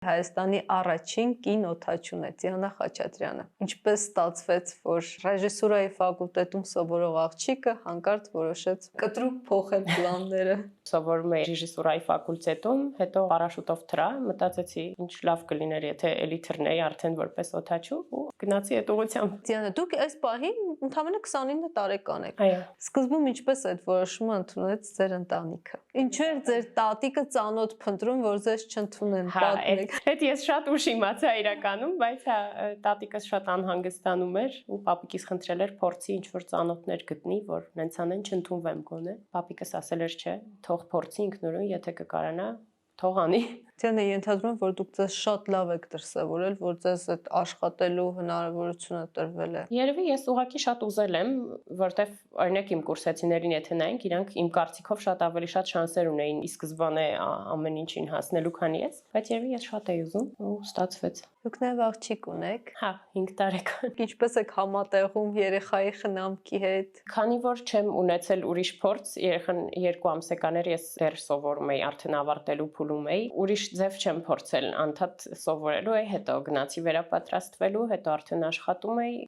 Հայաստանի առաջին կին օդաչուն է Դիանա Խաչատրյանը։ Ինչպես ստացվեց, որ ռեժիսուրայի ֆակուլտետում սովորող աղջիկը հանկարծ որոշեց կտրուկ փոխել պլանները։ Սովորում էի ռեժիսուրայի ֆակուլտետում, հետո պարաշուտով թռա, մտածեցի, ինչ լավ կլիներ, եթե էլի թռնեի արդեն որպես օդաչու ու գնացի այդ ուղղությամբ։ Դիանա, դուք այս պահին ընդամենը 29 տարեկան եք։ Այո։ Սկզբում ինչպես այդ որոշումը ընդունեց ձեր ընտանիքը։ Ինչու էր ձեր տատիկը ծանոթ փնտրում, որ ձեզ չընդունեն, պատմեք։ Այդ ես շատ ուշ իմացա իրականում, բայց տատիկս շատ անհանգստանում էր ու պապիկիս խնդրել էր փորձի ինչ-որ ծանոթներ գտնի, որ նենց անեն չընդունվեմ գոնե։ Պապիկս ասել էր չէ, թող փորձի ինքնուրույն, եթե կկարանա, թող անի։ Դիանա, ենթադրում եմ, որ դուք ձեզ շատ լավ եք դրսևորել, որ ձեզ այդ աշխատելու հնարավորությունը տրվել է։ Երևի ես ուղղակի շատ ուզել եմ, որտեվ օրինակ իմ կուրսեցիներին եթե նայենք, իրանք իմ կարծիքով շատ ավելի շատ շանսեր ունեին ի սկզբանե ամեն ինչին հասնելու, քան ես, բայց երևի ես շատ էի ուզում ու ստացվեց։ Դուք նաև աղջիկ ունեք։ Հա, 5 տարեկան։ Ինչպես եք համատեղում երեխայի խնամքի հետ։ Քանի որ չեմ ունեցել ուրիշ փորձ, երեխան 2 ամսեկաներ ես դեռ սովորում էի, արդեն ավարտելու փուլում էի, ուրիշ ձև չեմ փորձել, անդադ սովորելու էի, հետո գնացի վերապատրաստվելու, հետո արդեն աշխատում էի,